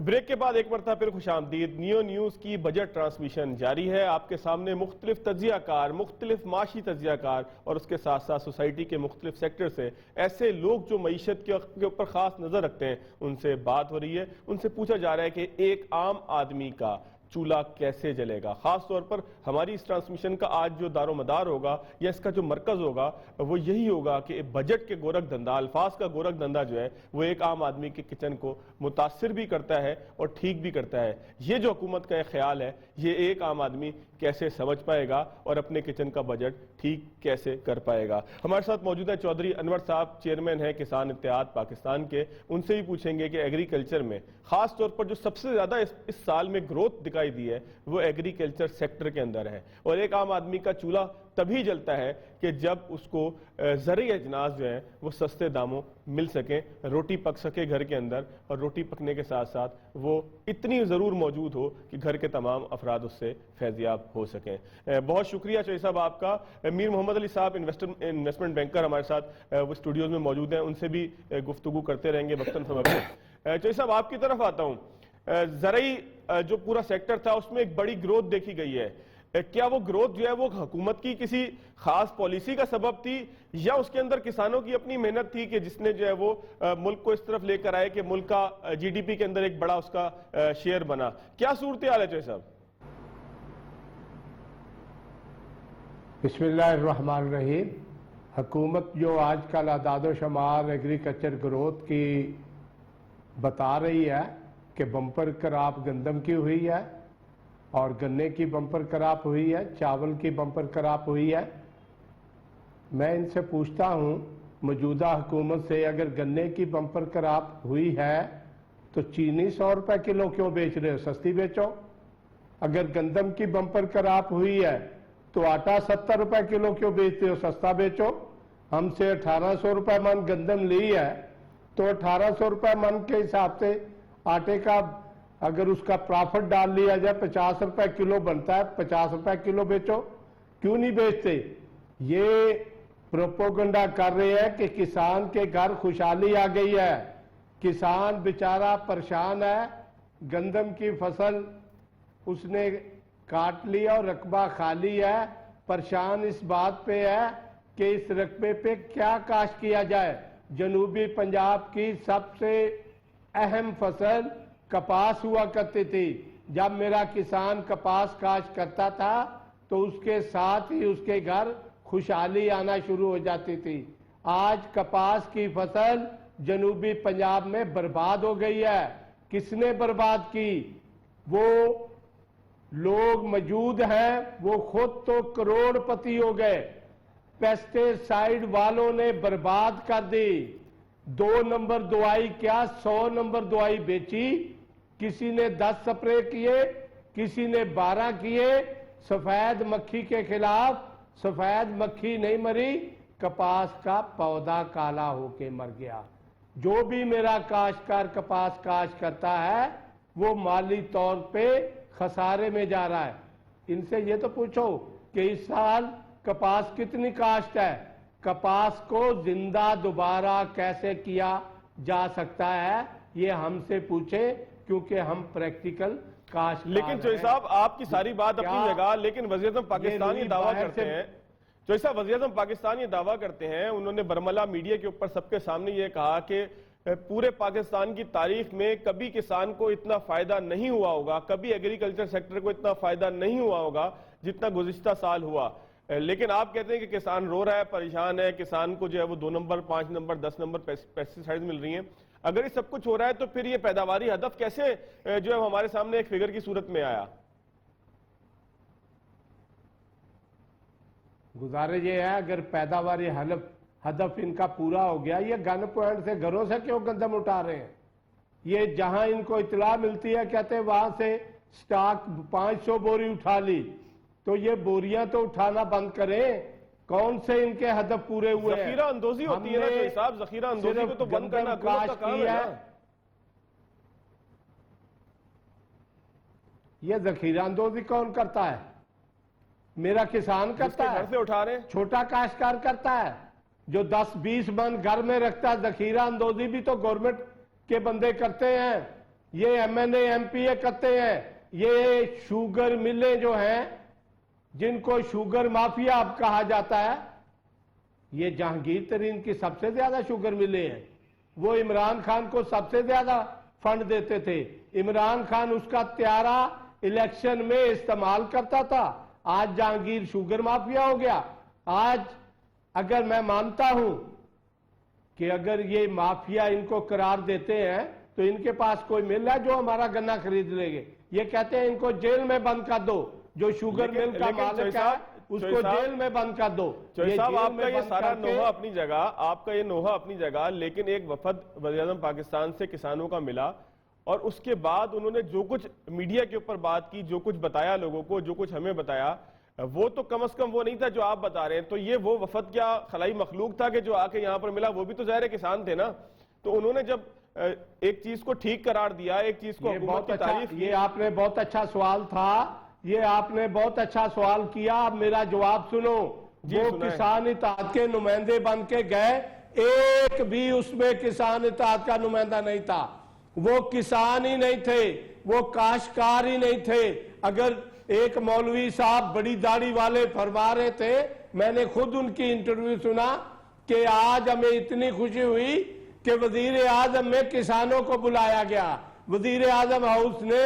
Break کے بعد ایک مرتبہ پھر خوش آمدید۔ نیو نیوز کی بجٹ ٹرانسمیشن جاری ہے۔ آپ کے سامنے مختلف تجزیہ کار، مختلف معاشی تجزیہ کار اور اس کے ساتھ ساتھ سوسائٹی کے مختلف سیکٹر سے ایسے لوگ جو معیشت کے اوپر خاص نظر رکھتے ہیں ان سے بات ہو رہی ہے۔ ان سے پوچھا جا رہا ہے کہ ایک عام آدمی کا چولہا کیسے جلے گا۔ خاص طور پر ہماری اس ٹرانسمیشن کا آج جو دار و مدار ہوگا یا اس کا جو مرکز ہوگا وہ یہی ہوگا کہ بجٹ کے گورکھ دھندا، الفاظ کا گورکھ دھندا جو ہے وہ ایک عام آدمی کے کچن کو متاثر بھی کرتا ہے اور ٹھیک بھی کرتا ہے۔ یہ جو حکومت کا ایک خیال ہے یہ ایک عام آدمی کیسے سمجھ پائے گا اور اپنے کچن کا بجٹ ٹھیک کیسے کر پائے گا۔ ہمارے ساتھ موجود ہے چودھری انور صاحب، چیئرمین ہیں کسان اتحاد پاکستان کے۔ ان سے بھی پوچھیں گے کہ ایگریکلچر میں خاص طور پر جو سب سے زیادہ اس سال میں گروتھ دکھائی دی ہے وہ ایگریکلچر سیکٹر کے اندر ہے، اور ایک عام آدمی کا چولہا تبھی جلتا ہے کہ جب اس کو زرعی اجناس جو ہیں وہ سستے داموں مل سکیں، روٹی پک سکے گھر کے اندر، اور روٹی پکنے کے ساتھ ساتھ وہ اتنی ضرور موجود ہو کہ گھر کے تمام افراد اس سے فیضیاب ہو سکیں۔ بہت شکریہ چوہدری صاحب آپ کا۔ میر محمد علی صاحب انویسٹمنٹ بینکر ہمارے ساتھ وہ اسٹوڈیوز میں موجود ہیں، ان سے بھی گفتگو کرتے رہیں گے وقتاً فوقتاً۔ چوہدری صاحب آپ کی طرف آتا ہوں۔ زرعی جو پورا سیکٹر تھا اس میں ایک بڑی گروتھ دیکھی گئی ہے، کیا وہ گروتھ جو ہے وہ حکومت کی کسی خاص پالیسی کا سبب تھی یا اس کے اندر کسانوں کی اپنی محنت تھی کہ جس نے جو ہے وہ ملک کو اس طرف لے کر آئے کہ ملک کا جی ڈی پی کے اندر ایک بڑا اس کا شیئر بنا؟ کیا صورتحال ہے چوہدری صاحب؟ بسم اللہ الرحمن الرحیم۔ حکومت جو آج کل اعداد و شمار ایگریکلچر گروتھ کی بتا رہی ہے کہ بمپر کراپ گندم کی ہوئی ہے اور گنے کی بمپر کراپ ہوئی ہے، چاول کی بمپر کراپ ہوئی ہے، میں ان سے پوچھتا ہوں موجودہ حکومت سے، اگر گنے کی بمپر کراپ ہوئی ہے تو چینی 100 روپے کلو کیوں بیچ رہے ہو؟ سستی بیچو۔ اگر گندم کی بمپر کراپ ہوئی ہے تو آٹا 70 روپے کلو کیوں بیچتے ہو؟ سستا بیچو۔ ہم سے 1800 روپے من گندم لی ہے تو 1800 روپے من کے حساب سے آٹے کا اگر اس کا پرافٹ ڈال لیا جائے 50 روپے کلو بنتا ہے، 50 روپے کلو بیچو۔ کیوں نہیں بیچتے؟ یہ پروپوگنڈا کر رہے ہیں کہ کسان کے گھر خوشحالی آ گئی ہے، کسان بیچارہ پریشان ہے، گندم کی فصل اس نے کاٹ لیا اور رقبہ خالی ہے، پریشان اس بات پہ ہے کہ اس رقبے پہ کیا کاشت کیا جائے۔ جنوبی پنجاب کی سب سے اہم فصل کپاس ہوا کرتی تھی۔ جب میرا کسان کپاس کاشت کرتا تھا تو اس کے ساتھ ہی اس کے گھر خوشحالی آنا شروع ہو جاتی تھی۔ آج کپاس کی فصل جنوبی پنجاب میں برباد ہو گئی ہے۔ کس نے برباد کی؟ وہ لوگ موجود ہیں، وہ خود تو کروڑ پتی ہو گئے، پیسٹی سائیڈ والوں نے برباد کر دی۔ 2 نمبر دوائی کیا 100 نمبر دوائی بیچی، کسی نے 10 سپرے کیے، کسی نے 12 کیے۔ سفید مکھی کے خلاف سفید مکھی نہیں مری، کپاس کا پودا کالا ہو کے مر گیا۔ جو بھی میرا کاشتکار کپاس کاشت کرتا ہے وہ مالی طور پہ خسارے میں جا رہا ہے۔ ان سے یہ تو پوچھو کہ اس سال کپاس کتنی کاشت ہے، کپاس کو زندہ دوبارہ کیسے کیا جا سکتا ہے، یہ ہم سے پوچھے، کیونکہ ہم پریکٹیکل کاشت۔ لیکن چوہدری صاحب آپ کی ساری بات اپنی جگہ، لیکن وزیر اعظم پاکستان یہ دعویٰ کرتے ہیں، چوہدری صاحب وزیر اعظم پاکستان یہ دعویٰ کرتے ہیں، انہوں نے برملا میڈیا کے اوپر سب کے سامنے یہ کہا کہ پورے پاکستان کی تاریخ میں کبھی کسان کو اتنا فائدہ نہیں ہوا ہوگا، کبھی ایگریکلچر سیکٹر کو اتنا فائدہ نہیں ہوا ہوگا جتنا گزشتہ سال ہوا۔ لیکن آپ کہتے ہیں کہ کسان رو رہا ہے، پریشان ہے، کسان کو جو ہے وہ 2 نمبر 5 نمبر 10 نمبر پیسٹی سائیڈ مل رہی ہیں۔ اگر یہ سب کچھ ہو رہا ہے تو پھر یہ پیداواری ہدف کیسے جو ہے ہمارے سامنے ایک فگر کی صورت میں آیا؟ گزارش یہ ہے اگر پیداواری ہدف ان کا پورا ہو گیا، یہ گن پوائنٹ سے گھروں سے کیوں گندم اٹھا رہے ہیں؟ یہ جہاں ان کو اطلاع ملتی ہے کہتے ہیں وہاں سے سٹاک 500 بوری اٹھا لی، تو یہ بوریاں تو اٹھانا بند کریں۔ کون سے ان کے ہدف پورے ہوئے ہیں؟ ذخیرہ اندوزی ہوتی ہے نا چوہدری صاحب، ذخیرہ اندوزی کو تو بند کرنا حکومت کا کام ہے نا۔ یہ ذخیرہ اندوزی کون کرتا ہے؟ میرا کسان کرتا ہے، گھر سے اٹھا رہے ہیں، چھوٹا کاشتکار کرتا ہے جو 10-20 من گھر میں رکھتا ہے۔ ذخیرہ اندوزی بھی تو گورنمنٹ کے بندے کرتے ہیں۔ یہ MNA MPA کرتے ہیں. یہ شوگر ملیں جو ہیں جن کو شوگر مافیا اب کہا جاتا ہے, یہ جہانگیر ترین کی سب سے زیادہ شوگر ملیں ہیں. وہ عمران خان کو سب سے زیادہ فنڈ دیتے تھے. عمران خان اس کا طیارہ الیکشن میں استعمال کرتا تھا. آج جہانگیر شوگر مافیا ہو گیا. آج اگر میں مانتا ہوں کہ اگر یہ مافیا ان کو قرار دیتے ہیں تو ان کے پاس کوئی مل ہے جو ہمارا گنا خرید لے گے. یہ کہتے ہیں ان کو جیل میں بند کر دو. جو شوگر مل کا مالک ہے اس کو جیل میں بند کر دو. چوہدری صاحب آپ کا یہ سارا نوحہ اپنی جگہ, آپ کا یہ نوحہ اپنی جگہ, لیکن ایک وفد وزیراعظم پاکستان سے کسانوں کا ملا اور اس کے بعد انہوں نے جو کچھ میڈیا کے اوپر بات کی, جو کچھ بتایا لوگوں کو, جو کچھ ہمیں بتایا, وہ تو کم از کم وہ نہیں تھا جو آپ بتا رہے ہیں. تو یہ وہ وفد کیا خلائی مخلوق تھا کہ جو آ کے یہاں پر ملا؟ وہ بھی تو ظاہر کسان تھے نا. تو انہوں نے جب ایک چیز کو ٹھیک قرار دیا, ایک چیز کو حکومت کی تعریف کی. یہ آپ نے بہت اچھا سوال تھا, یہ آپ نے بہت اچھا سوال کیا. اب میرا جواب سنو. وہ کسان اتحاد کے نمائندے بن کے گئے, ایک بھی اس میں کسان اتحاد کا نمائندہ نہیں تھا. وہ کسان ہی نہیں تھے, وہ کاشتکار ہی نہیں تھے. اگر ایک مولوی صاحب بڑی داڑھی والے فرما رہے تھے, میں نے خود ان کی انٹرویو سنا کہ آج ہمیں اتنی خوشی ہوئی کہ وزیر اعظم میں کسانوں کو بلایا گیا. وزیر اعظم ہاؤس نے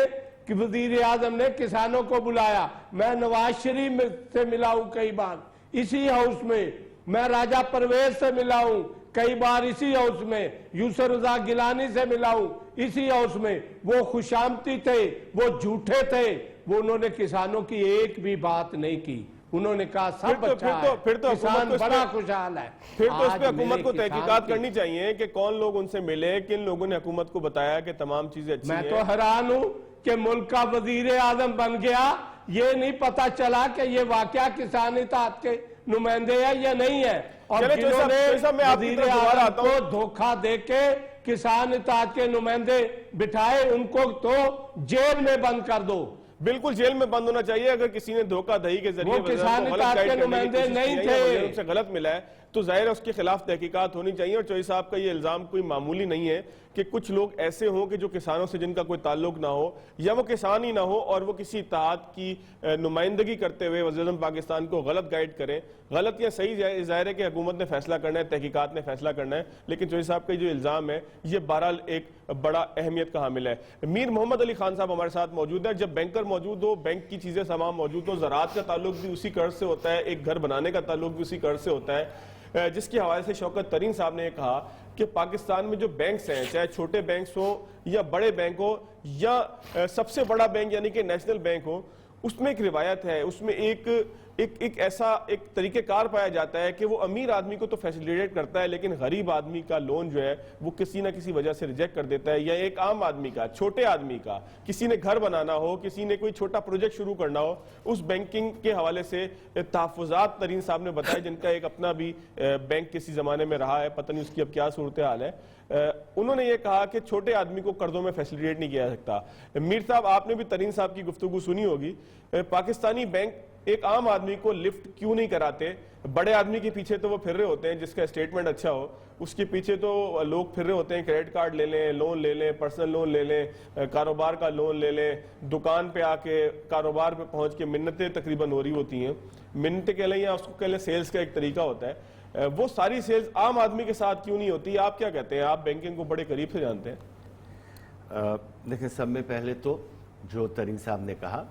کہ وزیر اعظم نے کسانوں کو بلایا. میں نواز شریف سے ملا ہوں کئی بار اسی ہاؤس میں, میں راجہ پرویز سے ملا ہوں کئی بار اسی ہاؤس میں, یوسف رضا گیلانی سے ملا ہوں اسی ہاؤس میں. وہ خوشامتی تھے, وہ جھوٹے تھے. وہ انہوں نے کسانوں کی ایک بھی بات نہیں کی. انہوں نے کہا سب اچھا ہے, کسان بڑا خوشحال ہے. پھر تو اس پہ حکومت کو تحقیقات کرنی چاہیے کہ کون لوگ ان سے ملے, کن لوگوں نے حکومت کو بتایا کہ تمام چیزیں اچھی ہیں. میں تو حیران ہوں کہ ملک کا وزیر اعظم بن گیا, یہ نہیں پتا چلا کہ یہ واقعہ کسان اتحاد کے نمائندے ہیں یا نہیں ہے. اور جنہوں نے وزیر اعظم کو دھوکہ دے کے کسان اتحاد کے نمائندے بٹھائے ان کو تو جیل میں بند کر دو. بالکل جیل میں بند ہونا چاہیے. اگر کسی نے دھوکہ دہی کے ذریعے وہ کسان اتحاد کے نمائندے نہیں تھے, ان سے غلط ملا ہے تو ظاہر ہے اس کے خلاف تحقیقات ہونی چاہیے. اور چوہدری صاحب کا یہ الزام کوئی معمولی نہیں ہے کہ کچھ لوگ ایسے ہوں کہ جو کسانوں سے جن کا کوئی تعلق نہ ہو یا وہ کسان ہی نہ ہو اور وہ کسی اتحاد کی نمائندگی کرتے ہوئے وزیراعظم پاکستان کو غلط گائیڈ کریں. غلط یا صحیح ظاہر ہے کہ حکومت نے فیصلہ کرنا ہے, تحقیقات نے فیصلہ کرنا ہے, لیکن چوہدری صاحب کا جو الزام ہے یہ بہرحال ایک بڑا اہمیت کا حامل ہے. میر محمد علی خان صاحب ہمارے ساتھ موجود ہے. جب بینکر موجود ہو, بینک کی چیزیں تمام موجود ہو, زراعت کا تعلق بھی اسی قرض سے ہوتا ہے, ایک گھر بنانے کا تعلق بھی اسی قرض سے ہوتا ہے, جس کے حوالے سے شوکت ترین صاحب نے یہ کہا کہ پاکستان میں جو بینکس ہیں, چاہے چھوٹے بینکس ہوں یا بڑے بینک ہو یا سب سے بڑا بینک یعنی کہ نیشنل بینک ہو, اس میں ایک روایت ہے, اس میں ایک ایسا ایک طریقہ کار پایا جاتا ہے کہ وہ امیر آدمی کو تو فیسیلیٹیٹ کرتا ہے لیکن غریب آدمی کا لون جو ہے وہ کسی نہ کسی وجہ سے ریجیکٹ کر دیتا ہے. یا ایک عام آدمی کا, چھوٹے آدمی کا, کسی نے گھر بنانا ہو, کسی نے کوئی چھوٹا پروجیکٹ شروع کرنا ہو, اس بینکنگ کے حوالے سے تحفظات ترین صاحب نے بتائے جن کا ایک اپنا بھی بینک کسی زمانے میں رہا ہے, پتہ نہیں اس کی اب کیا صورتحال ہے. انہوں نے یہ کہا کہ چھوٹے آدمی کو قرضوں میں فیسیلیٹیٹ نہیں کیا سکتا. میر صاحب آپ نے بھی ترین صاحب کی گفتگو سنی ہوگی, پاکستانی بینک ایک عام آدمی کو لفٹ کیوں نہیں کراتے؟ بڑے آدمی کے پیچھے تو وہ پھر رہے ہوتے ہیں جس کا اسٹیٹمنٹ اچھا ہو, اس کے پیچھے تو لوگ پھر رہے ہوتے ہیں کریڈٹ کارڈ لے لیں, لون لے لیں, پرسنل لون لے لیں, کاروبار کا لون لے لیں, دکان پہ آ کے کاروبار پہ پہنچ کے منتیں تقریباً ہو رہی ہوتی ہیں. منتیں کہہ لیں یا اس کو کہہ لیں سیلز کا ایک طریقہ ہوتا ہے, وہ ساری سیلز عام آدمی کے ساتھ کیوں نہیں ہوتی؟ آپ کیا کہتے ہیں؟ آپ بینکنگ کو بڑے قریب سے جانتے ہیں. دیکھیں, سب میں پہلے تو جو ترین صاحب نے کہا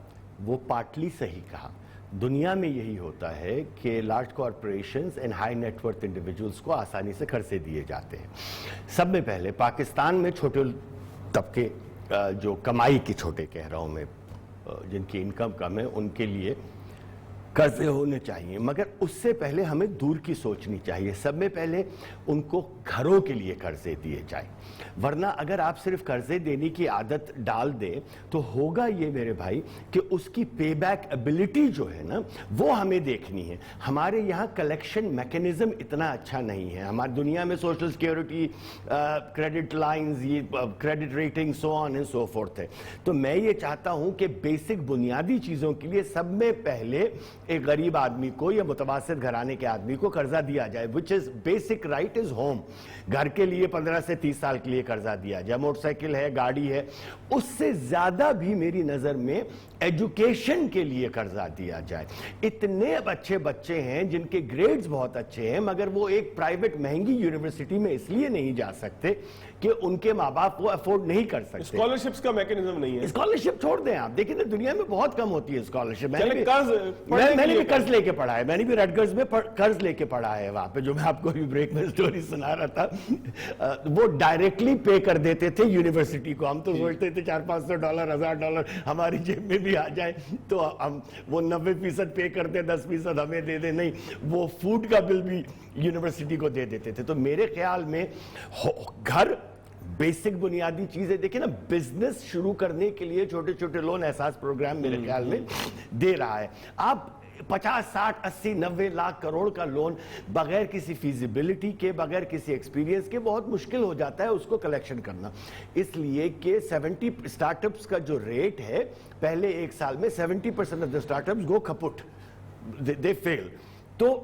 وہ پارٹلی صحیح کہا. دنیا میں یہی ہوتا ہے کہ large corporations and high net worth individuals کو آسانی سے قرضے دیے جاتے ہیں. سب میں پہلے پاکستان میں چھوٹے طبقے جو کمائی کے چھوٹے کہہ رہا ہوں میں, جن کی انکم کم ہے, ان کے لیے قرضے ہونے چاہیے, مگر اس سے پہلے ہمیں دور کی سوچنی چاہیے. سب میں پہلے ان کو گھروں کے لیے قرضے دیے جائیں, ورنہ اگر آپ صرف قرضے دینے کی عادت ڈال دیں تو ہوگا یہ میرے بھائی کہ اس کی پے بیک ایبلٹی جو ہے نا وہ ہمیں دیکھنی ہے. ہمارے یہاں کلیکشن میکنزم اتنا اچھا نہیں ہے. ہماری دنیا میں سوشل سیکیورٹی, کریڈٹ لائنز, یہ credit rating, so on and so forth ہے. تو میں یہ چاہتا ہوں کہ بیسک بنیادی چیزوں کے لیے سب میں پہلے ایک غریب آدمی کو یا متوسط گھرانے کے آدمی کو قرضہ دیا جائے, which is basic right is home. گھر کے لیے 15 سے 30 سال کے لیے قرضہ دیا جائے, موٹر سائیکل ہے, گاڑی ہے, اس سے زیادہ بھی میری نظر میں ایجوکیشن کے لیے قرضہ دیا جائے. اتنے اچھے بچے ہیں جن کے گریڈز بہت اچھے ہیں مگر وہ ایک پرائیویٹ مہنگی یونیورسٹی میں اس لیے نہیں جا سکتے کہ ان کے ماں باپ وہ افورڈ نہیں کر سکتے. اسکالرشپس کا میکنزم نہیں ہے. اسکالرشپ چھوڑ دیں آپ, دیکھیں نا دنیا میں بہت کم ہوتی ہے اسکالرشپ. میں نے بھی قرض لے کے پڑھا ہے, میں نے بھی ریٹگرز میں قرض لے کے پڑھا ہے وہاں پہ, جو میں آپ کو بھی بریک میں سٹوری سنا رہا تھا. وہ ڈائریکٹلی پے کر دیتے تھے یونیورسٹی کو. ہم تو سوچتے تھے $400-500 $1000 ہماری جیب میں بھی آ جائے تو ہم وہ 90% پے کرتے, 10% ہمیں دے دیں. نہیں, وہ فوڈ کا بل بھی یونیورسٹی کو دے دیتے تھے. تو میرے خیال میں گھر بیسک بنیادی چیزیں, دیکھیں نا بزنس شروع کرنے کے لیے چھوٹے چھوٹے لون احساس پروگرام میرے خیال میں دے رہا ہے. آپ 50, 60, 80, 90 لاکھ کروڑ کا لون بغیر کسی فیزیبلٹی کے, بغیر کسی ایکسپیرینس کے بہت مشکل ہو جاتا ہے اس کو کلیکشن کرنا. اس لیے کہ 70 اسٹارٹ اپس کا جو ریٹ ہے, پہلے ایک سال میں 70% of the startups go kaput, they fail. تو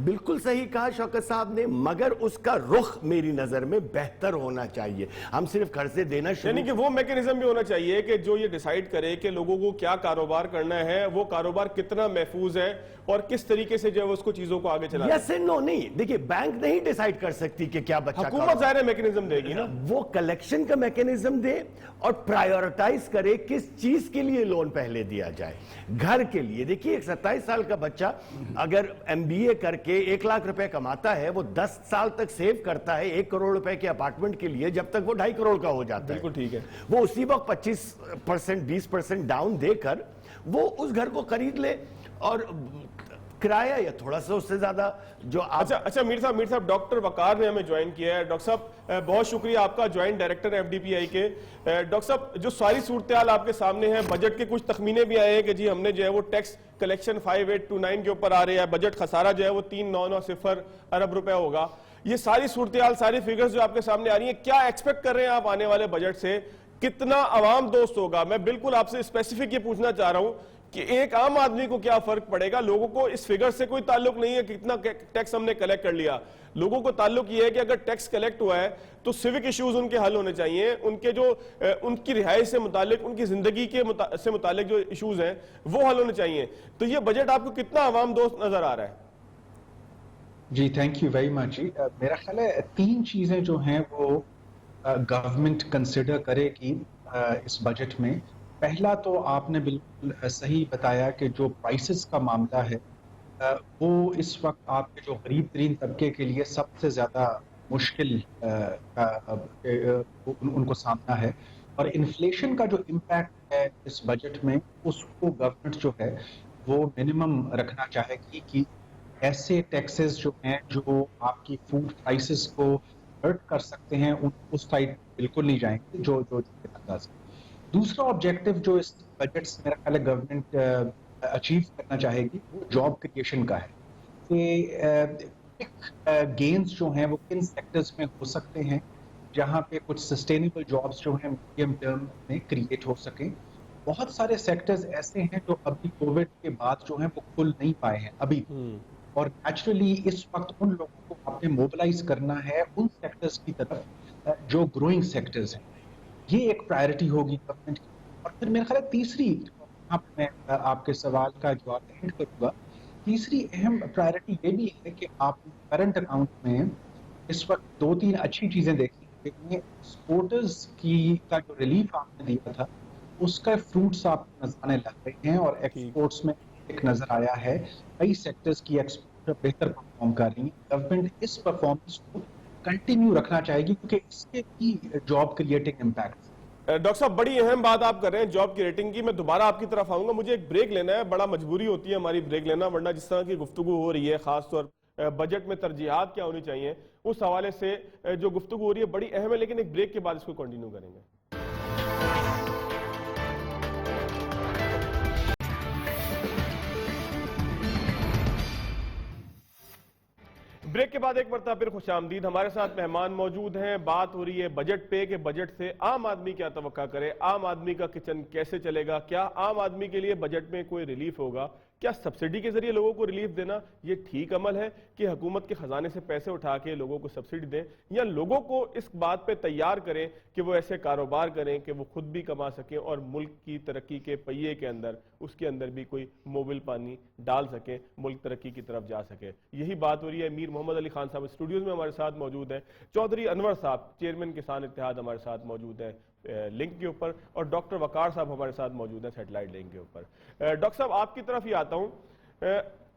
بالکل صحیح کہا شوکت صاحب نے, مگر اس کا رخ میری نظر میں بہتر ہونا چاہیے. ہم صرف قرضے دینا شروع, یعنی کہ وہ میکنزم بھی ہونا چاہیے کہ جو یہ ڈیسائیڈ کرے کہ لوگوں کو کیا کاروبار کرنا ہے, وہ کاروبار کتنا محفوظ ہے اور کس طریقے سے جو ہے اس کو چیزوں کو آگے چلانا ہے. یس اینڈ نو نہیں, دیکھیں بینک نہیں ڈیسائیڈ کر سکتی کہ کیا بچہ, حکومت ظاہر میکنزم دے گی نا. وہ کلیکشن کا میکنزم دے اور پرائیورٹائز کرے کس چیز کے لیے لون پہلے دیا جائے. گھر کے لیے دیکھیے, ایک 27 سال کا بچہ اگر MBA کر کے 1 لاکھ روپے کماتا ہے, وہ 10 سال تک سیو کرتا ہے 1 کروڑ روپے کے اپارٹمنٹ کے لیے, جب تک وہ 2.5 کروڑ کا ہو جاتا ہے. بالکل ٹھیک ہے. وہ اسی وقت 25% 20% ڈاؤن دے کر وہ اس گھر کو خرید لے, اور کرایہ یا تھوڑا سا اس سے زیادہ جو اچھا میر صاحب ڈاکٹر وقار نے ہمیں جوائن کیا ہے. ڈاکٹر صاحب بہت شکریہ آپ کا, جوائنٹ ڈائریکٹر FDPI کے. ڈاکٹر صاحب جو ساری صورتحال آپ کے سامنے ہے, بجٹ کے کچھ تخمینے بھی آئے ہیں کہ جی ہم نے جو ہے وہ ٹیکس کلیکشن 5829 کے اوپر آ رہے ہیں, بجٹ خسارہ جو ہے وہ 3990 ارب روپے ہوگا. یہ ساری صورتحال, ساری فگرز جو آپ کے سامنے آ رہی ہیں, کیا ایکسپیکٹ کر رہے ہیں آپ آنے والے بجٹ سے, کتنا عوام دوست ہوگا؟ میں بالکل آپ سے اسپیسیفک یہ پوچھنا چاہ رہا ہوں کہ ایک عام آدمی کو کیا فرق پڑے گا. لوگوں کو اس فگر سے کوئی تعلق نہیں ہے کتنا ٹیکس ہم نے کلیکٹ کر لیا. لوگوں کو تعلق یہ ہے کہ اگر ٹیکس کلیکٹ ہوا ہے تو سیوک ایشوز ان کے حل ہونے چاہیے, ان کے جو ان کی رہائش سے متعلق, ان کی زندگی کے سے متعلق جو ایشوز ہیں وہ حل ہونے چاہیے. تو یہ بجٹ آپ کو کتنا عوام دوست نظر آ رہا ہے؟ جی تھینک یو ویری مچ. جی میرا خیال ہے 3 چیزیں جو ہیں وہ گورنمنٹ کنسیڈر کرے گی اس بجٹ میں. پہلا تو آپ نے بالکل صحیح بتایا کہ جو پرائسز کا معاملہ ہے وہ اس وقت آپ کے جو غریب ترین طبقے کے لیے سب سے زیادہ مشکل ان کو سامنا ہے. اور انفلیشن کا جو امپیکٹ ہے اس بجٹ میں, اس کو گورنمنٹ جو ہے وہ منیمم رکھنا چاہے گی کہ ایسے ٹیکسز جو ہیں جو آپ کی فوڈ پرائسز کو ہرٹ کر سکتے ہیں اس سائڈ بالکل نہیں جائیں گے جو انداز. دوسرا آبجیکٹو جو اس بجٹ سے میرا خیال ہے گورنمنٹ اچیو کرنا چاہے گی وہ جاب کریشن کا ہے کہ گینز جو ہیں وہ کن سیکٹرز میں ہو سکتے ہیں جہاں پہ کچھ سسٹینیبل جابز جو ہیں میڈیم ٹرم میں کریٹ ہو سکیں. بہت سارے سیکٹرز ایسے ہیں جو ابھی کووڈ کے بعد جو ہیں وہ کھل نہیں پائے ہیں ابھی, اور نیچرلی اس وقت ان لوگوں کو آپ نے موبلائز کرنا ہے ان سیکٹرز کی طرف جو گروئنگ سیکٹرز ہیں. یہ ایک پرائرٹی ہوگی گورنمنٹ کی. اور پھر میرا خیال ہے تیسری, میں آپ کے سوال کا جواب اینڈ کروں گا, تیسری اہم پرائرٹی یہ بھی ہے کہ آپ کرنٹ اکاؤنٹ میں اس وقت 2-3 اچھی چیزیں دیکھی. ایکسپورٹرز کا جو ریلیف آپ نے دیا تھا اس کا فروٹس آپ نظر آنے لگ رہے ہیں, اور ایکسپورٹس میں ایک نظر آیا ہے کئی سیکٹرز کی ایکسپورٹ بہتر پرفارم کر رہی ہیں. گورنمنٹ اس پرفارمنس کو کنٹینیو رکھنا چاہے گی کیونکہ اس کے بھی جاب کریٹنگ امپیکٹ. ڈاکٹر صاحب بڑی اہم بات آپ کر رہے ہیں جاب کریٹنگ کی. میں دوبارہ آپ کی طرف آؤں گا, مجھے ایک بریک لینا ہے, بڑا مجبوری ہوتی ہے ہماری بریک لینا, ورنہ جس طرح کی گفتگو ہو رہی ہے خاص طور بجٹ میں ترجیحات کیا ہونی چاہیے اس حوالے سے جو گفتگو ہو رہی ہے بڑی اہم ہے, لیکن ایک بریک کے بعد اس کو کنٹینیو کریں گے. بریک کے بعد ایک مرتبہ پھر خوش آمدید. ہمارے ساتھ مہمان موجود ہیں. بات ہو رہی ہے بجٹ پہ کہ بجٹ سے عام آدمی کیا توقع کرے, عام آدمی کا کچن کیسے چلے گا, کیا عام آدمی کے لیے بجٹ میں کوئی ریلیف ہوگا, کیا سبسڈی کے ذریعے لوگوں کو ریلیف دینا یہ ٹھیک عمل ہے کہ حکومت کے خزانے سے پیسے اٹھا کے لوگوں کو سبسڈی دیں، یا لوگوں کو اس بات پہ تیار کریں کہ وہ ایسے کاروبار کریں کہ وہ خود بھی کما سکیں اور ملک کی ترقی کے پہیے کے اندر اس کے اندر بھی کوئی موبل پانی ڈال سکیں، ملک ترقی کی طرف جا سکے؟ یہی بات ہو رہی ہے۔ میر محمد علی خان صاحب اسٹوڈیوز میں ہمارے ساتھ موجود ہیں، چودھری انور صاحب چیئرمین کسان اتحاد ہمارے ساتھ موجود ہیں لنک کے اوپر، اور ڈاکٹر وقار صاحب ہمارے ساتھ موجود ہیں سیٹلائٹ لنک کے اوپر۔ ڈاکٹر صاحب آپ کی طرف ہی آتا ہوں،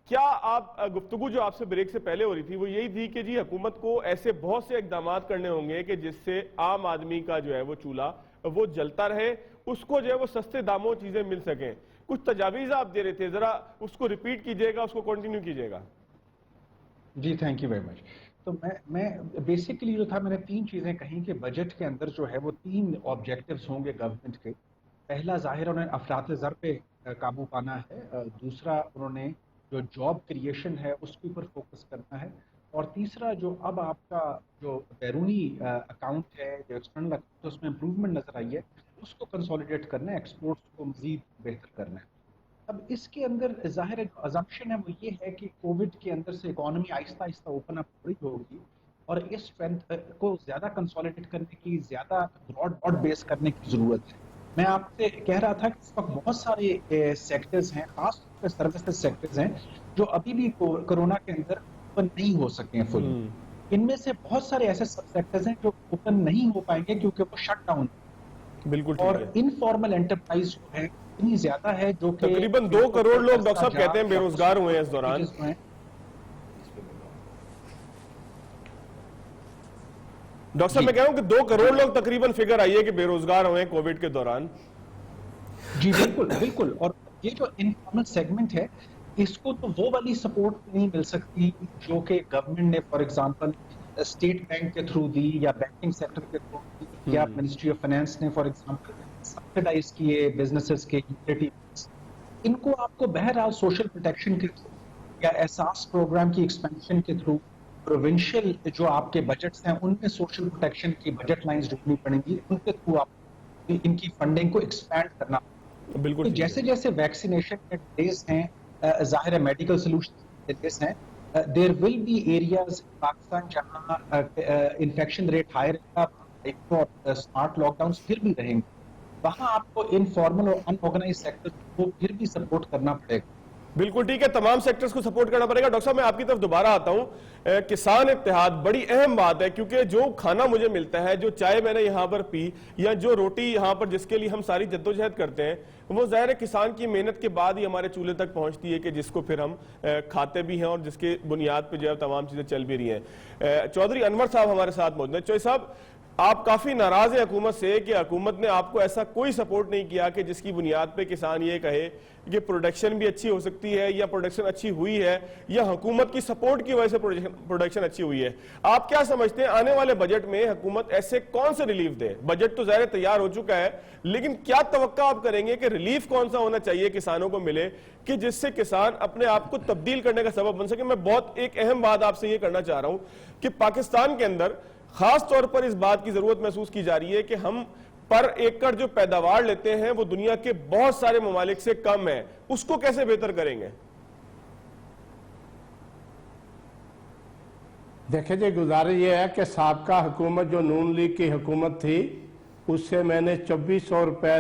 کیا آپ گفتگو جو آپ سے بریک سے پہلے ہو رہی تھی وہ یہی تھی کہ جی حکومت کو ایسے بہت سے اقدامات کرنے ہوں گے کہ جس سے عام آدمی کا جو ہے وہ چولہا وہ جلتا رہے، اس کو جو ہے وہ سستے داموں چیزیں مل سکیں، کچھ تجاویز آپ دے رہے تھے، ذرا اس کو ریپیٹ کیجئے گا، اس کو کنٹینیو کیجئے گا۔ جی تھینک یو ویری مچ۔ تو میں بیسیکلی جو تھا میں نے 3 چیزیں کہیں کہ بجٹ کے اندر جو ہے وہ 3 آبجیکٹیوز ہوں گے گورنمنٹ کے۔ پہلا ظاہر انہوں نے افراط زر پہ قابو پانا ہے، دوسرا انہوں نے جو جاب کریشن ہے اس کے اوپر فوکس کرنا ہے، اور تیسرا جو اب آپ کا جو بیرونی اکاؤنٹ ہے، جو ایکسٹرنل اکاؤنٹ ہے، اس میں امپروومنٹ نظر آئی ہے، اس کو کنسولیڈیٹ کرنا ہے، ایکسپورٹس کو مزید بہتر کرنا ہے۔ اب اس کے اندر ظاہر ہے جو ازمپشن ہے وہ یہ ہے کہ کووڈ کے اندر سے اکانومی آہستہ آہستہ اوپن اپ ہو رہی ہوگی، اور اس اسٹرینتھ کو زیادہ کنسولیڈیٹ کرنے کی، زیادہ براڈ بیس کرنے کی ضرورت ہے۔ میں آپ سے کہہ رہا تھا کہ اس وقت بہت سارے سیکٹرز ہیں، خاص طور پہ سروسز سیکٹرز ہیں جو ابھی بھی کورونا کے اندر اوپن نہیں ہو سکے ہیں فلی۔ ان میں سے بہت سارے ایسے سب سیکٹرز ہیں جو اوپن نہیں ہو پائیں گے کیونکہ وہ شٹ ڈاؤن، بالکل، اور انفارمل انٹرپرائز جو ہے اتنی زیادہ ہے جو کہ تقریباً 2 کروڑ لوگ ڈاکٹر صاحب کہتے ہیں بے روزگار ہوئے ہیں اس دوران۔ ڈاکٹر صاحب میں کہہ رہا ہوں کہ 2 کروڑ لوگ تقریباً فگر آئی ہے کہ بے روزگار ہوئے ہیں کووڈ کے دوران۔ جی بالکل، اور یہ جو انفارمل سیگمنٹ ہے اس کو تو وہ والی سپورٹ نہیں مل سکتی جو کہ گورنمنٹ نے فار ایگزامپل اسٹیٹ بینک کے تھرو دی، یا بینکنگ سیکٹر کے تھرو دی، یا منسٹری آف فائنانس نے فار ایگزامپل سبسیڈائز کیے بزنسز کے یوٹیلیٹیز۔ ان کو آپ کو بہرحال سوشل پروٹیکشن کے تھرو یا احساس پروگرام کی ایکسپینشن کے تھرو، پروونشل جو آپ کے بجٹس ہیں ان میں سوشل پروٹیکشن کی بجٹ لائنز ڈھونڈنی پڑیں گی، ان کے تھرو آپ ان کی فنڈنگ کو ایکسپینڈ کرنا۔ بالکل، جیسے جیسے ویکسینیشن کے ڈیز ہیں، ظاہر ہے میڈیکل سولوشن کے ڈیز ہیں، دیر ول بی ایریاز پاکستان جہاں انفیکشن ریٹ ہائی رہے گا اور اسمارٹ لاک ڈاؤنس پھر بھی رہیں گے، وہاں آپ کو انفارمل اور ان آرگنائز سیکٹر کو پھر بھی سپورٹ کرنا پڑے گا۔ بالکل ٹھیک ہے، تمام سیکٹرز کو سپورٹ کرنا پڑے گا۔ ڈاکٹر صاحب میں آپ کی طرف دوبارہ آتا ہوں، کسان اتحاد بڑی اہم بات ہے، کیونکہ جو کھانا مجھے ملتا ہے، جو چائے میں نے یہاں پر پی، یا جو روٹی یہاں پر جس کے لیے ہم ساری جدوجہد کرتے ہیں، وہ ظاہر ہے کسان کی محنت کے بعد ہی ہمارے چولہے تک پہنچتی ہے کہ جس کو پھر ہم کھاتے بھی ہیں اور جس کے بنیاد پہ جو ہے تمام چیزیں چل بھی رہی ہیں۔ چودھری انور صاحب ہمارے ساتھ موجود ہیں۔ چودھری صاحب آپ کافی ناراض ہیں حکومت سے کہ حکومت نے آپ کو ایسا کوئی سپورٹ نہیں کیا کہ جس کی بنیاد پہ کسان یہ کہے کہ پروڈکشن بھی اچھی ہو سکتی ہے، یا پروڈکشن اچھی ہوئی ہے، یا حکومت کی سپورٹ کی وجہ سے پروڈکشن اچھی ہوئی ہے۔ آپ کیا سمجھتے ہیں آنے والے بجٹ میں حکومت ایسے کون سے ریلیف دے؟ بجٹ تو ظاہر تیار ہو چکا ہے، لیکن کیا توقع آپ کریں گے کہ ریلیف کون سا ہونا چاہیے کسانوں کو ملے کہ جس سے کسان اپنے آپ کو تبدیل کرنے کا سبب بن سکے؟ میں بہت ایک اہم بات آپ سے یہ کرنا چاہ رہا ہوں کہ پاکستان کے اندر خاص طور پر اس بات کی ضرورت محسوس کی جا رہی ہے کہ ہم پر ایکڑ جو پیداوار لیتے ہیں وہ دنیا کے بہت سارے ممالک سے کم ہے، اس کو کیسے بہتر کریں گے؟ دیکھیں جی، گزارش یہ ہے کہ سابقہ حکومت جو نون لیگ کی حکومت تھی اس سے میں نے 2400 روپے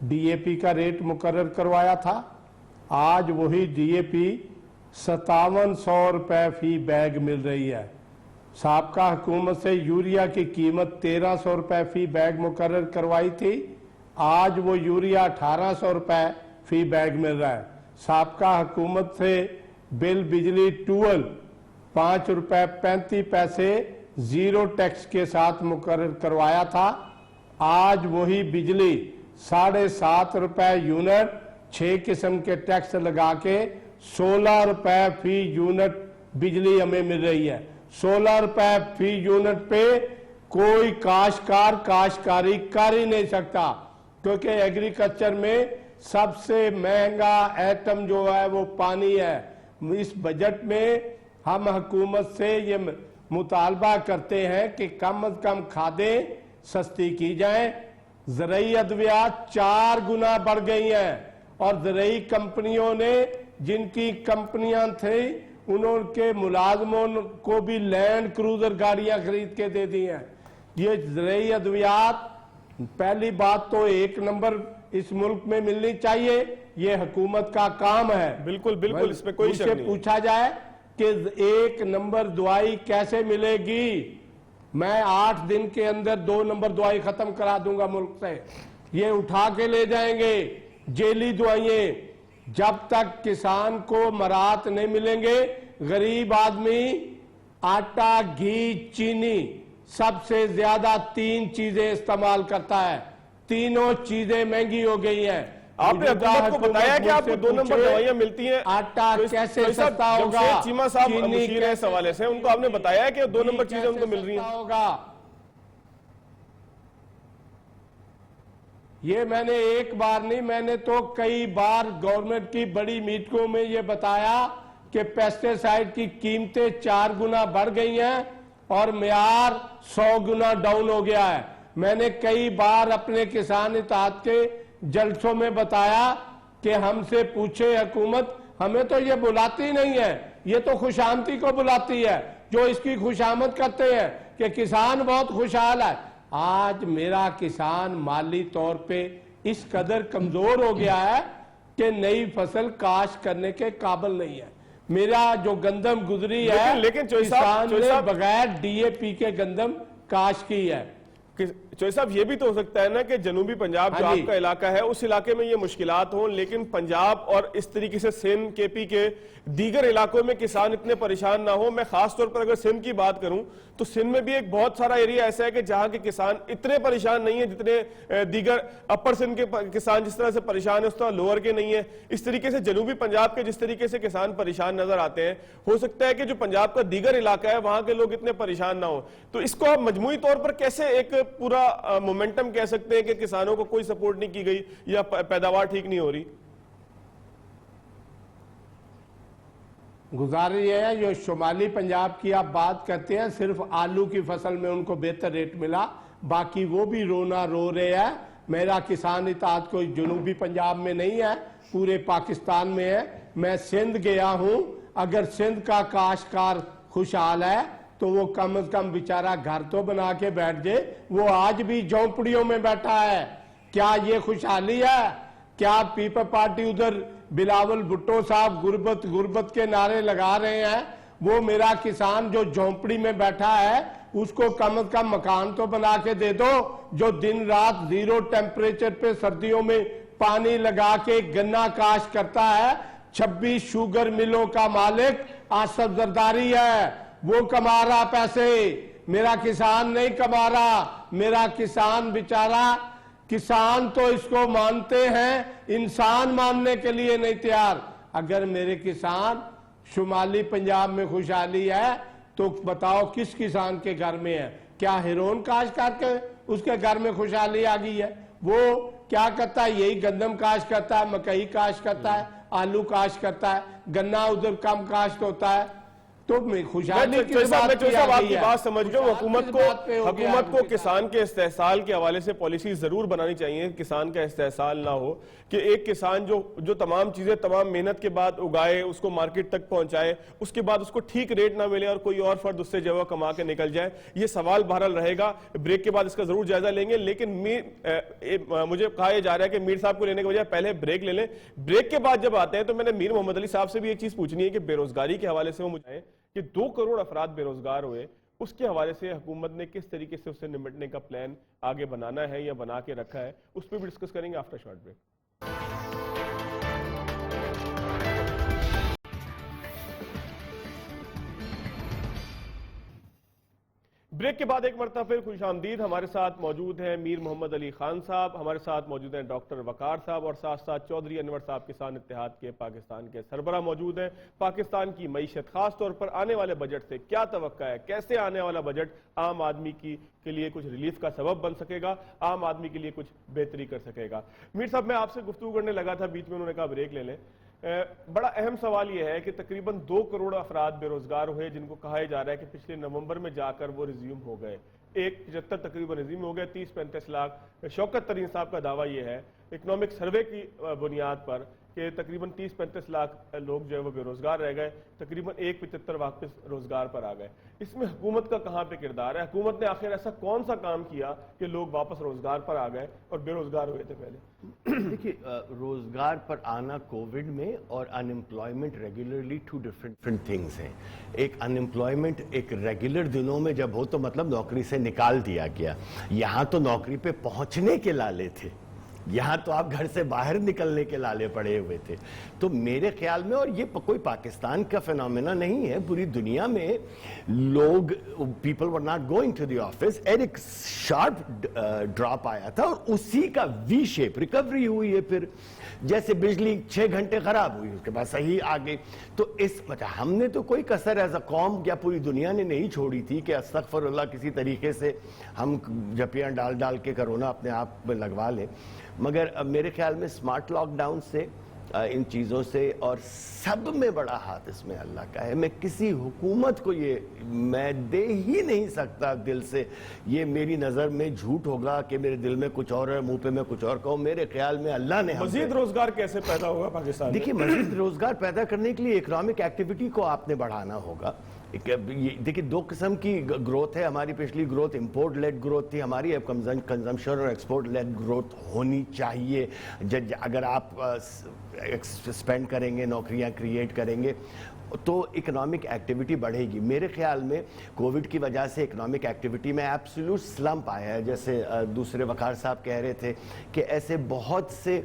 ڈی اے پی کا ریٹ مقرر کروایا تھا، آج وہی ڈی اے پی 5700 روپے فی بیگ مل رہی ہے۔ سابقہ حکومت سے یوریا کی قیمت 1300 روپے فی بیگ مقرر کروائی تھی، آج وہ یوریا 1800 روپے فی بیگ مل رہا ہے۔ سابقہ حکومت سے بل بجلی ٹوئل 5 روپے 35 پیسے زیرو ٹیکس کے ساتھ مقرر کروایا تھا، آج وہی بجلی 7.5 روپے یونٹ 6 قسم کے ٹیکس لگا کے 16 روپے فی یونٹ بجلی ہمیں مل رہی ہے۔ 16 روپے فی یونٹ پہ کوئی کاشتکار کاشتکاری کر ہی نہیں سکتا، کیونکہ ایگریکلچر میں سب سے مہنگا ایٹم جو ہے وہ پانی ہے۔ اس بجٹ میں ہم حکومت سے یہ مطالبہ کرتے ہیں کہ کم از کم کھادیں سستی کی جائیں۔ زرعی ادویات 4 گنا بڑھ گئی ہیں اور زرعی کمپنیوں نے جن کی کمپنیاں تھیں انہوں کے ملازموں کو بھی لینڈ کروزر گاڑیاں خرید کے دے دی ہیں. یہ زرعی ادویات پہلی بات تو 1 نمبر اس ملک میں ملنی چاہیے, یہ حکومت کا کام ہے. بالکل بالکل, اس میں کوئی شک نہیں. پوچھا جائے کہ 1 نمبر دوائی کیسے ملے گی, میں 8 دن کے اندر 2 نمبر دوائی ختم کرا دوں گا ملک سے. یہ اٹھا کے لے جائیں گے جیلی دوائیں. جب تک کسان کو مراعات نہیں ملیں گے, غریب آدمی آٹا, گھی, چینی سب سے زیادہ 3 چیزیں استعمال کرتا ہے. تینوں چیزیں مہنگی ہو گئی ہیں. آپ نے حکومت کو بتایا کہ آپ کو 2 نمبر دوائیاں ملتی ہیں, آٹا کیسے سستا ہوگا, جمشید چیمہ صاحب مشیر ہیں اس حوالے سے, ان کو آپ نے بتایا کہ 2 نمبر چیزیں ان کو مل رہی ہیں. یہ میں نے ایک بار نہیں, میں نے تو کئی بار گورنمنٹ کی بڑی میٹنگوں میں یہ بتایا کہ پیسٹی سائیڈ کی قیمتیں 4 گنا بڑھ گئی ہیں اور معیار 100 گنا ڈاؤن ہو گیا ہے. میں نے کئی بار اپنے کسان اتحاد کے جلسوں میں بتایا کہ ہم سے پوچھے حکومت, ہمیں تو یہ بلاتی نہیں ہے, یہ تو خوشامدی کو بلاتی ہے جو اس کی خوشامد کرتے ہیں کہ کسان بہت خوشحال ہے. آج میرا کسان مالی طور پہ اس قدر کمزور ہو گیا ہے کہ نئی فصل کاشت کرنے کے قابل نہیں ہے. میرا جو گندم گزری ہے, لیکن کسان نے بغیر ڈی اے پی کے گندم کاشت کی ہے. چوہے صاحب یہ بھی تو ہو سکتا ہے نا کہ جنوبی پنجاب جو آپ کا علاقہ ہے اس علاقے میں یہ مشکلات ہوں, لیکن پنجاب اور اس طریقے سے سندھ, کے پی کے دیگر علاقوں میں کسان اتنے پریشان نہ ہوں. میں خاص طور پر اگر سندھ کی بات کروں تو سندھ میں بھی ایک بہت سارا ایریا ایسا ہے کہ جہاں کے کسان اتنے پریشان نہیں ہیں جتنے دیگر اپر سندھ کے کسان جس طرح سے پریشان ہیں اس طرح لوور کے نہیں ہیں. اس طریقے سے جنوبی پنجاب کے جس طریقے سے کسان پریشان نظر آتے ہیں, ہو سکتا ہے کہ جو پنجاب کا دیگر علاقہ ہے وہاں کے لوگ اتنے پریشان نہ ہوں. تو اس کو آپ مجموعی طور پر کیسے ایک پورا مومنٹم کہہ سکتے ہیں کہ کسانوں کو کوئی سپورٹ نہیں کی گئی یا پیداوار ٹھیک نہیں ہو رہی؟ گزارش یہ ہے, جو شمالی پنجاب کی آپ بات کرتے ہیں, صرف آلو کی فصل میں ان کو بہتر ریٹ ملا, باقی وہ بھی رونا رو رہے ہیں. میرا کسان اتحاد کوئی جنوبی پنجاب میں نہیں ہے, پورے پاکستان میں ہے. میں سندھ گیا ہوں, اگر سندھ کا کاشتکار خوشحال ہے تو وہ کم از کم بیچارہ گھر تو بنا کے بیٹھ جائے, وہ آج بھی جھونپڑیوں میں بیٹھا ہے. کیا یہ خوشحالی ہے؟ کیا پیپل پارٹی ادھر بلاول بھٹو صاحب غربت غربت کے نعرے لگا رہے ہیں, وہ میرا کسان جو جھونپڑی میں بیٹھا ہے اس کو کم از کم مکان تو بنا کے دے دو, جو دن رات 0 ٹیمپریچر پہ سردیوں میں پانی لگا کے گنا کاشت کرتا ہے. 26 شوگر ملوں کا مالک آصف زرداری ہے, وہ کما رہا پیسے, میرا کسان نہیں کما رہا. میرا کسان بیچارہ, کسان تو اس کو مانتے ہیں, انسان ماننے کے لیے نہیں تیار. اگر میرے کسان شمالی پنجاب میں خوشحالی ہے تو بتاؤ کس کسان کے گھر میں ہے؟ کیا ہیرون کاشت کر کے اس کے گھر میں خوشحالی آ گئی ہے؟ وہ کیا کرتا ہے؟ یہی گندم کاشت کرتا ہے, مکئی کاشت کرتا ہے, آلو کاشت کرتا ہے, گنا ادھر کم کاشت ہوتا ہے. تو خوشحالی کس بات کی آپ کی بات سمجھ گئے. حکومت کو کسان کے استحصال کے حوالے سے پالیسی ضرور بنانی چاہیے, کسان کا استحصال نہ ہو, کہ ایک کسان جو تمام چیزیں تمام محنت کے بعد اگائے, اس کو مارکیٹ تک پہنچائے, اس کے بعد اس کو ٹھیک ریٹ نہ ملے اور کوئی اور فرد اس سے جو ہے کما کے نکل جائے. یہ سوال بہرحال رہے گا, بریک کے بعد اس کا ضرور جائزہ لیں گے. لیکن مجھے کہا یہ جا رہا ہے کہ میر صاحب کو لینے کے بجائے پہلے بریک لے لیں. بریک کے بعد جب آتے ہیں تو میں نے میر محمد علی صاحب سے بھی ایک چیز پوچھنی ہے کہ بے روزگاری کے حوالے سے وہ مجھے کہ 2 کروڑ افراد بے روزگار ہوئے, اس کے حوالے سے حکومت نے کس طریقے سے اس سے نمٹنے کا پلان آگے بنانا ہے یا بنا کے رکھا ہے, اس پہ بھی ڈسکس کریں گے آفٹر شارٹ بریک. بریک کے بعد ایک مرتبہ پھر خوش آمدید. ہمارے ساتھ موجود ہیں میر محمد علی خان صاحب, ہمارے ساتھ موجود ہیں ڈاکٹر وقار صاحب, اور ساتھ ساتھ چودھری انور صاحب کسان اتحاد کے پاکستان کے سربراہ موجود ہیں. پاکستان کی معیشت, خاص طور پر آنے والے بجٹ سے کیا توقع ہے, کیسے آنے والا بجٹ عام آدمی کے لیے کچھ ریلیف کا سبب بن سکے گا, عام آدمی کے لیے کچھ بہتری کر سکے گا. میر صاحب میں آپ سے گفتگو کرنے لگا تھا, بیچ میں انہوں نے کہا بریک لے لیں. بڑا اہم سوال یہ ہے کہ تقریباً 2 کروڑ افراد بے روزگار ہوئے, جن کو کہا جا رہا ہے کہ پچھلے نومبر میں جا کر وہ ریزیوم ہو گئے. 75 تقریباً ریزیوم ہو گئے, 30-35 لاکھ. شوکت ترین صاحب کا دعویٰ یہ ہے اکنامک سروے کی بنیاد پر کہ تقریباً 30-35 لاکھ لوگ جو ہے وہ بے روزگار رہ گئے، تقریباً 1.75 واپس روزگار پر آ گئے. اس میں حکومت کا کہاں پہ کردار ہے؟ حکومت نے آخر ایسا کون سا کام کیا کہ لوگ واپس روزگار پر آ گئے اور بے روزگار ہوئے تھے پہلے؟ دیکھیے روزگار پر آنا کووڈ میں اور ان امپلائمنٹ ریگولرلی 2 ڈفرنٹ تھنگس ہیں. ایک ان امپلائمنٹ ایک ریگولر دنوں میں جب ہو تو مطلب نوکری سے نکال دیا گیا. یہاں تو نوکری پہ پہنچنے کے لالے تھے، یہاں تو آپ گھر سے باہر نکلنے کے لالے پڑے ہوئے تھے. تو میرے خیال میں، اور یہ کوئی پاکستان کا فینومینا نہیں ہے، پوری دنیا میں لوگ people were not going to the office, ایک شارپ ڈراپ آیا تھا اور اسی کا وی شیپ ریکوری ہوئی ہے. پھر جیسے بجلی 6 گھنٹے خراب ہوئی، اس کے بعد صحیح آ گئی. تو اس ہم نے تو کوئی کسر ایز اے قوم یا پوری دنیا نے نہیں چھوڑی تھی کہ استغفر اللہ کسی طریقے سے ہم جپیاں ڈال کے کرونا اپنے آپ میں لگوا لیں. مگر میرے خیال میں سمارٹ لاک ڈاؤن سے، ان چیزوں سے، اور سب میں بڑا ہاتھ اس میں اللہ کا ہے. میں کسی حکومت کو یہ میں دے ہی نہیں سکتا دل سے. یہ میری نظر میں جھوٹ ہوگا کہ میرے دل میں کچھ اور ہے، منہ پہ میں کچھ اور کہوں. میرے خیال میں اللہ نے مزید روزگار کیسے پیدا ہوگا پاکستان میں؟ دیکھیے مزید روزگار پیدا کرنے کے لیے اکنامک ایکٹیویٹی کو آپ نے بڑھانا ہوگا. دیکھیے 2 قسم کی گروتھ ہے ہماری. پچھلی گروتھ امپورٹ لیڈ گروتھ تھی ہماری، اب کنزمپشن اور ایکسپورٹ لیڈ گروتھ ہونی چاہیے. اگر آپ اسپینڈ کریں گے، نوکریاں کریٹ کریں گے تو اکنامک ایکٹیویٹی بڑھے گی. میرے خیال میں کووڈ کی وجہ سے اکنامک ایکٹیویٹی میں ایبسولوٹ سلمپ آیا ہے. جیسے دوسرے وقار صاحب کہہ رہے تھے کہ ایسے بہت سے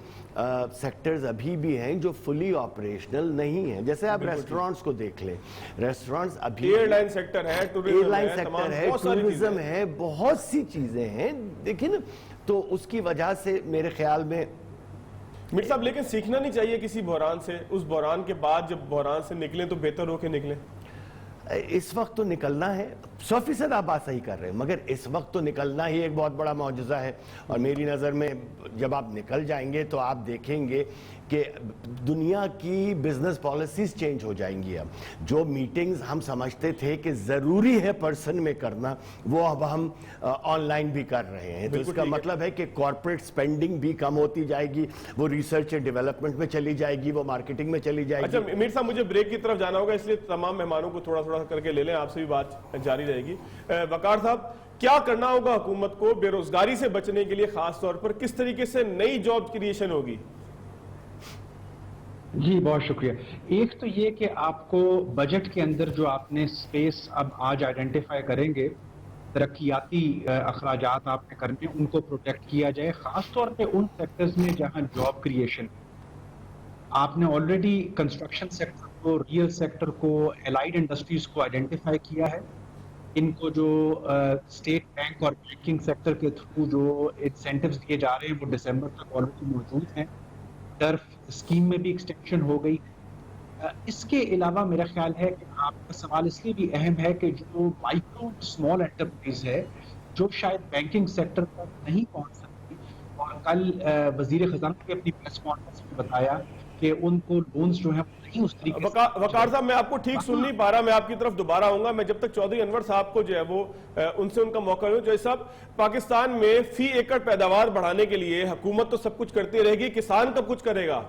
سیکٹرز ابھی بھی ہیں جو فلی آپریشنل نہیں ہیں. جیسے آپ ریسٹورانٹس کو دیکھ لیں، ریسٹورانٹس ابھی، ایئر لائن سیکٹر ہے، ٹورزم ہے، بہت سی چیزیں ہیں. دیکھیں نا، تو اس کی وجہ سے میرے خیال میں میر صاحب لیکن سیکھنا نہیں چاہیے کسی بحران سے؟ اس بحران کے بعد جب بحران سے نکلیں تو بہتر ہو کے نکلیں. اس وقت تو نکلنا ہے، 100% آپ بات صحیح کر رہے ہیں، مگر اس وقت تو نکلنا ہی ایک بہت بڑا معجزہ ہے. اور میری نظر میں جب آپ نکل جائیں گے تو آپ دیکھیں گے کہ دنیا کی بزنس پالیسیز چینج ہو جائیں گی. اب جو میٹنگز ہم سمجھتے تھے کہ ضروری ہے پرسن میں کرنا، وہ اب ہم آن لائن بھی کر رہے ہیں. تو اس کا مطلب ہے کہ کارپوریٹ سپینڈنگ بھی کم ہوتی جائے گی، وہ ریسرچ اینڈ ڈیولپمنٹ میں چلی جائے گی، وہ مارکیٹنگ میں چلی جائے گی. اچھا میر صاحب، مجھے بریک کی طرف جانا ہوگا، اس لیے تمام مہمانوں کو تھوڑا تھوڑا کر کے لے لیں، آپ سے بھی بات جاری رہے گی. وقار صاحب، کیا کرنا ہوگا حکومت کو بے روزگاری سے بچنے کے لیے؟ خاص طور پر کس طریقے سے نئی جاب کریشن ہوگی؟ جی بہت شکریہ. ایک تو یہ کہ آپ کو بجٹ کے اندر جو آپ نے سپیس اب آج آئیڈینٹیفائی کریں گے، ترقیاتی اخراجات آپ نے کرنے، ان کو پروٹیکٹ کیا جائے، خاص طور پہ ان سیکٹرز میں جہاں جاب کریشن. آپ نے آلریڈی کنسٹرکشن سیکٹر کو، ریئل سیکٹر کو، الائیڈ انڈسٹریز کو آئیڈینٹیفائی کیا ہے. ان کو جو اسٹیٹ بینک اور بینکنگ سیکٹر کے تھرو جو انسینٹیوز دیے جا رہے ہیں وہ دسمبر تک آلریڈی موجود ہیں. ٹرف اسکیم میں بھی ایکسٹینشن ہو گئی. اس کے علاوہ میرا خیال ہے کہ آپ کا سوال اس لیے بھی اہم ہے کہ جو مائکرو اسمال انٹرپرائز ہے جو شاید بینکنگ سیکٹر تک نہیں پہنچ سکتی، اور کل وزیر خزانہ نے اپنی پریس کانفرنس میں بتایا کہ ان کو لونز جو ہیں نہیں اس طریقے سے. وقار صاحب، میں آپ کو ٹھیک سن نہیں پا رہا، میں آپ کی طرف دوبارہ آؤں گا. میں جب تک چودھری انور صاحب کو جو ہے وہ ان سے ان کا موقع ہو. جیسے صاحب، پاکستان میں فی ایکڑ پیداوار بڑھانے کے لیے حکومت تو سب کچھ کرتی رہے گی، کسان کب کچھ کرے گا؟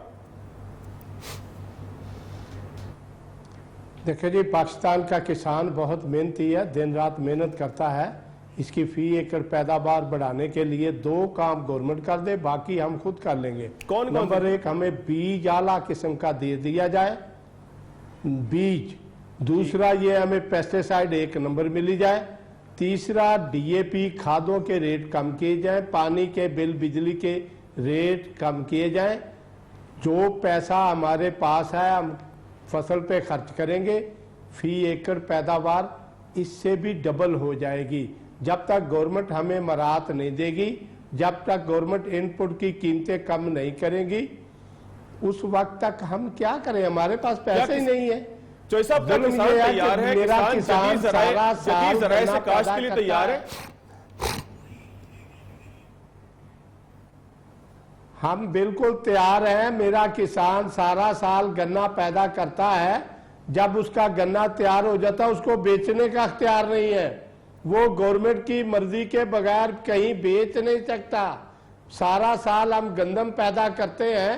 دیکھیں جی، پاکستان کا کسان بہت محنتی ہے، دن رات محنت کرتا ہے. اس کی فی ایکڑ پیداوار بڑھانے کے لیے 2 کام گورنمنٹ کر دے، باقی ہم خود کر لیں گے. نمبر 1، ہمیں بیج اعلیٰ قسم کا دے دیا جائے، بیج. دوسرا یہ ہمیں پیسٹیسائیڈ 1 نمبر ملی جائے. تیسرا ڈی اے پی کھادوں کے ریٹ کم کیے جائیں، پانی کے بل، بجلی کے ریٹ کم کیے جائیں. جو پیسہ ہمارے پاس ہے ہم فصل پہ خرچ کریں گے، فی ایکڑ پیداوار اس سے بھی ڈبل ہو جائے گی. جب تک گورنمنٹ ہمیں مراعات نہیں دے گی، جب تک گورنمنٹ ان پٹ کی قیمتیں کم نہیں کریں گی، اس وقت تک ہم کیا کریں؟ ہمارے پاس پیسے ہی نہیں ہیں. چوئی صاحب، کیا کسان تیار ہے؟ کسان جدید ذرائع سے کاشت کے لیے تیار ہے؟ ہم بالکل تیار ہیں. میرا کسان سارا سال گنا پیدا کرتا ہے. جب اس کا گنا تیار ہو جاتا ہے، اس کو بیچنے کا اختیار نہیں ہے. وہ گورنمنٹ کی مرضی کے بغیر کہیں بیچ نہیں سکتا. سارا سال ہم گندم پیدا کرتے ہیں،